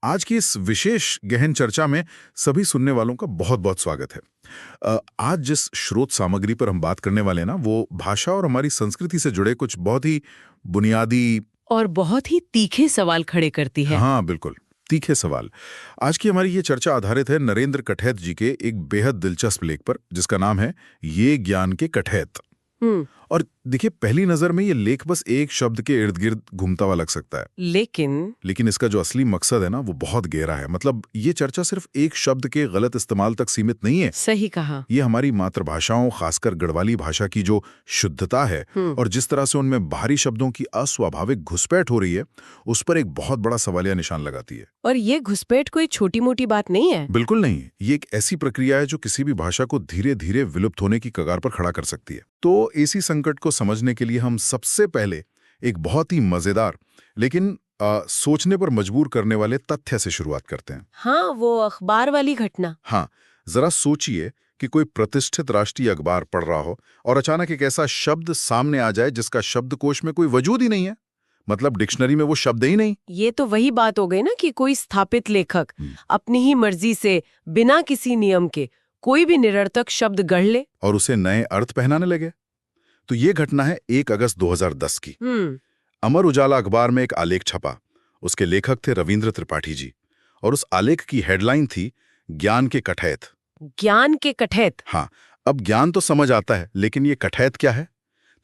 आज की इस विशेष गहन चर्चा में सभी सुनने वालों का बहुत बहुत स्वागत है। आज जिस स्रोत सामग्री पर हम बात करने वाले हैं ना, वो भाषा और हमारी संस्कृति से जुड़े कुछ बहुत ही बुनियादी। और बहुत ही तीखे सवाल खड़े करती है। हाँ बिल्कुल, तीखे सवाल। आज की हमारी ये चर्चा आधारित है नरेंद्र कठैत जी के एक बेहद दिलचस्प लेख पर, जिसका नाम है ये ज्ञान के कठैत। और देखिए, पहली नजर में ये लेख बस एक शब्द के इर्द गिर्द घूमता हुआ लग सकता है, लेकिन इसका जो असली मकसद है ना, वो बहुत गहरा है। मतलब ये चर्चा सिर्फ एक शब्द के गलत इस्तेमाल तक सीमित नहीं है। सही कहा। ये हमारी मातृभाषाओं, खासकर गढ़वाली भाषा की जो शुद्धता है और जिस तरह से उनमें बाहरी शब्दों की अस्वाभाविक घुसपैठ हो रही है, उस पर एक बहुत बड़ा सवालिया निशान लगाती है। और ये घुसपैठ कोई छोटी मोटी बात नहीं है। बिल्कुल नहीं। ये एक ऐसी प्रक्रिया है जो किसी भी भाषा को धीरे धीरे विलुप्त होने की कगार पर खड़ा कर सकती है। तो इसी संकट को समझने के लिए हम सबसे पहले एक बहुत ही मजेदार लेकिन सोचने पर मजबूर करने वाले तथ्य से शुरुआत करते हैं। हाँ, वो अखबार वाली घटना। हाँ, जरा सोचिए कि कोई प्रतिष्ठित राष्ट्रीय अखबार पढ़ रहा हो और अचानक एक ऐसा शब्द सामने आ जाए जिसका शब्दकोश में कोई वजूद ही नहीं है। मतलब डिक्शनरी में वो शब्द ही नहीं। ये तो वही बात हो गई ना कि कोई स्थापित लेखक अपनी ही मर्जी से बिना किसी नियम के कोई भी निरर्थक शब्द गढ़ ले और उसे नए अर्थ पहनाने लगे। तो ये घटना है 1 अगस्त 2010 की। अमर उजाला अखबार में एक आलेख छपा। उसके लेखक थे रविंद्र त्रिपाठी जी, और उस आलेख की हेडलाइन थी ज्ञान के कठैत। ज्ञान के कठैत। हाँ, अब ज्ञान तो समझ आता है, लेकिन ये कठैत क्या है?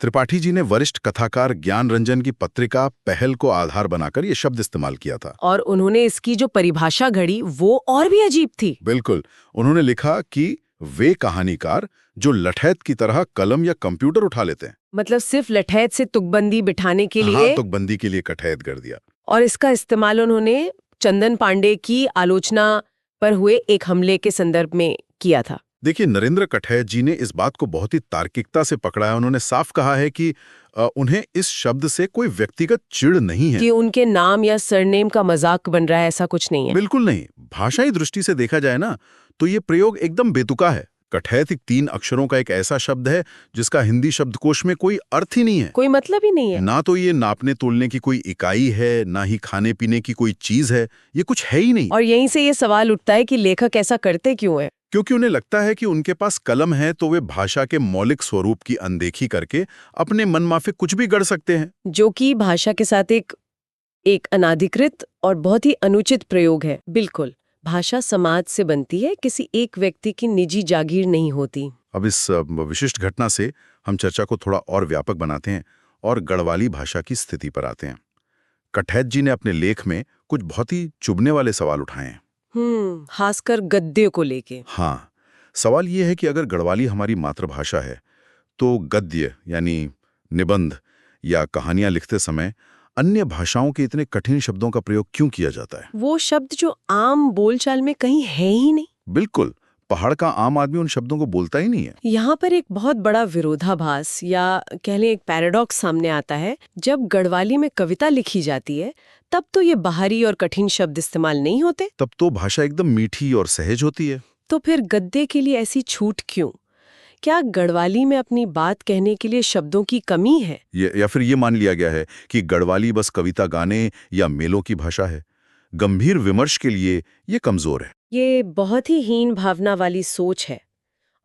त्रिपाठी जी ने वरिष्ठ कथाकार ज्ञान रंजन की पत्रिका पहल को आधार बनाकर ये शब्द इस्तेमाल किया था। और उन्होंने इसकी जो परिभाषा घड़ी वो और भी अजीब थी। बिल्कुल, उन्होंने लिखा कि वे कहानीकार जो लठैत की तरह कलम या कंप्यूटर उठा लेते हैं। मतलब सिर्फ लठैत से तुकबंदी बिठाने के लिए। हाँ, तुकबंदी के लिए कठैत कर दिया। और इसका इस्तेमाल उन्होंने चंदन पांडे की आलोचना पर हुए एक हमले के संदर्भ में किया था। देखिए, नरेंद्र कठैत जी ने इस बात को बहुत ही तार्किकता से पकड़ा है। उन्होंने साफ कहा है कि उन्हें इस शब्द से कोई व्यक्तिगत चिढ़ नहीं है, कि उनके नाम या सरनेम का मजाक बन रहा है, ऐसा कुछ नहीं है। बिल्कुल नहीं। भाषाई दृष्टि से देखा जाए ना, तो ये प्रयोग एकदम बेतुका है। कठैत 3 अक्षरों का एक ऐसा शब्द है जिसका हिंदी शब्दकोश में कोई अर्थ ही नहीं है, कोई मतलब ही नहीं है। ना तो ये नापने तोलने की कोई इकाई है, ना ही खाने पीने की कोई चीज है। ये कुछ है ही नहीं। और यहीं से ये सवाल उठता है कि लेखक ऐसा करते क्यों है? क्योंकि उन्हें लगता है कि उनके पास कलम है तो वे भाषा के मौलिक स्वरूप की अनदेखी करके अपने मनमाफिक कुछ भी गढ़ सकते हैं, जो कि भाषा के साथ एक अनाधिकृत और बहुत ही अनुचित प्रयोग है। बिल्कुल, भाषा समाज से बनती है, किसी एक व्यक्ति की निजी जागीर नहीं होती। अब इस विशिष्ट घटना से हम चर्चा को थोड़ा और व्यापक बनाते हैं और गढ़वाली भाषा की स्थिति पर आते हैं। कठैत जी ने अपने लेख में कुछ बहुत ही चुभने वाले सवाल उठाए हैं। खासकर गद्य को लेके। हाँ, सवाल ये है कि अगर गढ़वाली हमारी मातृभाषा है तो गद्य यानी निबंध या कहानियां लिखते समय अन्य भाषाओं के इतने कठिन शब्दों का प्रयोग क्यों किया जाता है? वो शब्द जो आम बोलचाल में कहीं है ही नहीं। बिल्कुल, पहाड़ का आम आदमी उन शब्दों को बोलता ही नहीं है। यहाँ पर एक बहुत बड़ा विरोधाभास या कह लें एक पैराडॉक्स सामने आता है। जब गढ़वाली में कविता लिखी जाती है तब तो ये बाहरी और कठिन शब्द इस्तेमाल नहीं होते। तब तो भाषा एकदम मीठी और सहज होती है। तो फिर गद्य के लिए ऐसी छूट क्यों? क्या गढ़वाली में अपनी बात कहने के लिए शब्दों की कमी है? या फिर ये मान लिया गया है कि गढ़वाली बस कविता गाने या मेलों की भाषा है? गंभीर विमर्श के लिए ये कमजोर है। ये बहुत ही हीन भावना वाली सोच है।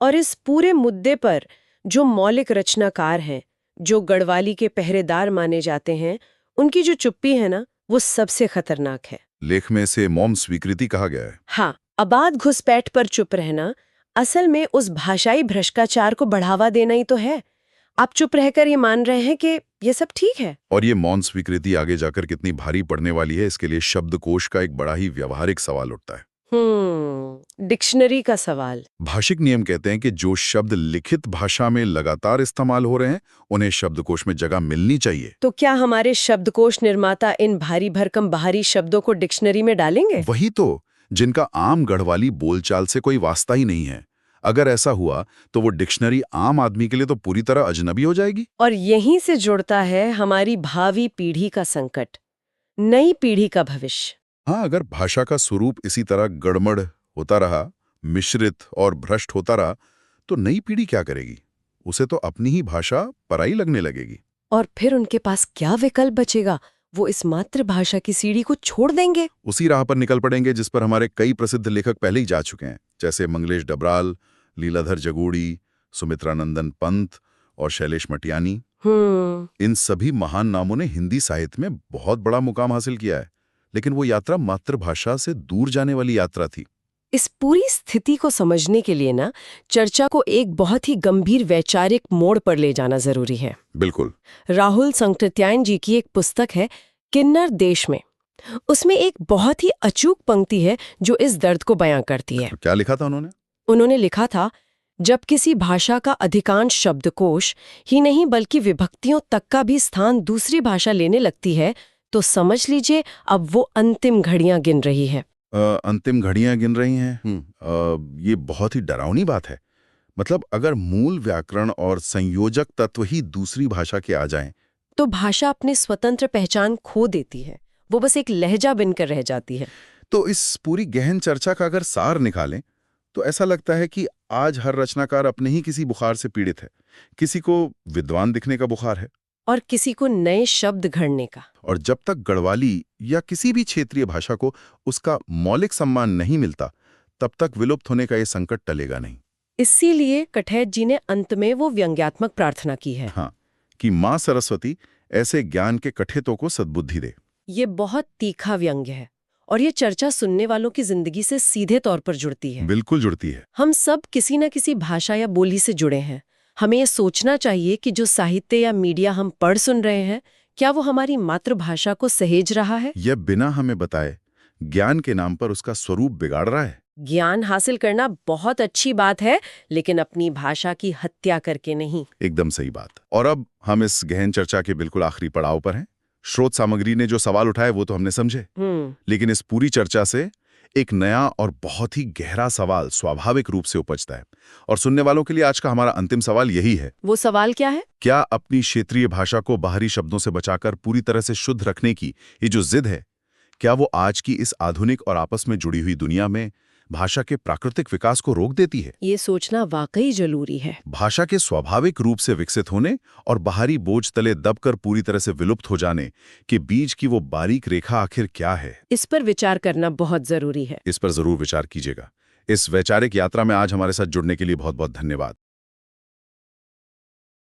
और इस पूरे मुद्दे पर जो मौलिक रचनाकार हैं, जो गढ़वाली के पहरेदार माने जाते हैं, उनकी जो चुप्पी है ना, वो सबसे खतरनाक है। लेख में से मौन स्वीकृति कहा गया है। हाँ, अबाध घुसपैठ पर चुप रहना असल में उस भाषाई भ्रष्टाचार को बढ़ावा देना ही तो है। आप चुप रहकर ये मान रहे हैं कि ये सब ठीक है। और ये मौन स्वीकृति आगे जाकर कितनी भारी पड़ने वाली है, इसके लिए शब्दकोश का एक बड़ा ही व्यावहारिक सवाल उठता है। डिक्शनरी का सवाल। भाषिक नियम कहते हैं कि जो शब्द लिखित भाषा में लगातार इस्तेमाल हो रहे हैं, उन्हें शब्दकोश में जगह मिलनी चाहिए। तो क्या हमारे शब्दकोश निर्माता इन भारी भरकम बाहरी शब्दों को डिक्शनरी में डालेंगे? वही तो, जिनका आम गढ़वाली बोलचाल से कोई वास्ता ही नहीं है। अगर ऐसा हुआ तो वो डिक्शनरी आम आदमी के लिए तो पूरी तरह अजनबी हो जाएगी। और यहीं से जुड़ता है हमारी भावी पीढ़ी का संकट, नई पीढ़ी का भविष्य। हाँ, अगर भाषा का स्वरूप इसी तरह गड़मड़ होता रहा, मिश्रित और भ्रष्ट होता रहा, तो नई पीढ़ी क्या करेगी? उसे तो अपनी ही भाषा पराई लगने लगेगी। और फिर उनके पास क्या विकल्प बचेगा? वो इस मातृभाषा की सीढ़ी को छोड़ देंगे? उसी राह पर निकल पड़ेंगे जिस पर हमारे कई प्रसिद्ध लेखक पहले ही जा चुके हैं, जैसे मंगलेश डबराल, लीलाधर जगोड़ी, सुमित्रानंदन पंत और शैलेश मटियानी। इन सभी महान नामों ने हिंदी साहित्य में बहुत बड़ा मुकाम हासिल किया है, लेकिन वो यात्रा मातृभाषा से दूर जाने वाली यात्रा थी। इस पूरी स्थिति को समझने के लिए ना चर्चा को एक बहुत ही गंभीर वैचारिक मोड़ पर ले जाना जरूरी है। बिल्कुल। राहुल संकृत्यायन जी की एक पुस्तक है किन्नर देश में। उसमें एक बहुत ही अचूक पंक्ति है जो इस दर्द को बयां करती है। क्या लिखा था उन्होंने? उन्होंने लिखा था, जब किसी भाषा का अधिकांश शब्दकोश ही नहीं बल्कि विभक्तियों तक का भी स्थान दूसरी भाषा लेने लगती है, तो समझ लीजिए अब वो अंतिम घड़ियां गिन रही है। अंतिम घड़ियां गिन रही हैं। ये बहुत ही डरावनी बात है। मतलब अगर मूल व्याकरण और संयोजक तत्व ही दूसरी भाषा के आ जाएं, तो भाषा अपनी स्वतंत्र पहचान खो देती है, वो बस एक लहजा बनकर रह जाती है। तो इस पूरी गहन चर्चा का अगर सार निकालें तो ऐसा लगता है कि आज हर रचनाकार अपने ही किसी बुखार से पीड़ित है। किसी को विद्वान दिखने का बुखार है और किसी को नए शब्द घड़ने का। और जब तक गढ़वाली या किसी भी क्षेत्रीय भाषा को उसका मौलिक सम्मान नहीं मिलता, तब तक विलुप्त होने का ये संकट टलेगा नहीं। इसीलिए कठैत जी ने अंत में वो व्यंग्यात्मक प्रार्थना की है। हाँ, कि माँ सरस्वती ऐसे ज्ञान के कठेतों को सद्बुद्धि दे। ये बहुत तीखा व्यंग्य है और ये चर्चा सुनने वालों की जिंदगी से सीधे तौर पर जुड़ती है। बिल्कुल जुड़ती है। हम सब किसी न किसी भाषा या बोली से जुड़े हैं। हमें ये सोचना चाहिए कि जो साहित्य या मीडिया हम पढ़ सुन रहे हैं, क्या वो हमारी मातृभाषा को सहेज रहा है यह बिना हमें बताए ज्ञान के नाम पर उसका स्वरूप बिगाड़ रहा है। ज्ञान हासिल करना बहुत अच्छी बात है, लेकिन अपनी भाषा की हत्या करके नहीं। एकदम सही बात। और अब हम इस गहन चर्चा के बिल्कुल आखिरी पड़ाव पर हैं। स्रोत सामग्री ने जो सवाल उठाए वो तो हमने समझे, लेकिन इस पूरी चर्चा से एक नया और बहुत ही गहरा सवाल स्वाभाविक रूप से उपजता है। और सुनने वालों के लिए आज का हमारा अंतिम सवाल यही है। वो सवाल क्या है? क्या अपनी क्षेत्रीय भाषा को बाहरी शब्दों से बचाकर पूरी तरह से शुद्ध रखने की ये जो जिद है, क्या वो आज की इस आधुनिक और आपस में जुड़ी हुई दुनिया में भाषा के प्राकृतिक विकास को रोक देती है? ये सोचना वाकई जरूरी है। भाषा के स्वाभाविक रूप से विकसित होने और बाहरी बोझ तले दबकर पूरी तरह से विलुप्त हो जाने के बीच की वो बारीक रेखा आखिर क्या है? इस पर विचार करना बहुत जरूरी है। इस पर जरूर विचार कीजिएगा। इस वैचारिक यात्रा में आज हमारे साथ जुड़ने के लिए बहुत बहुत धन्यवाद।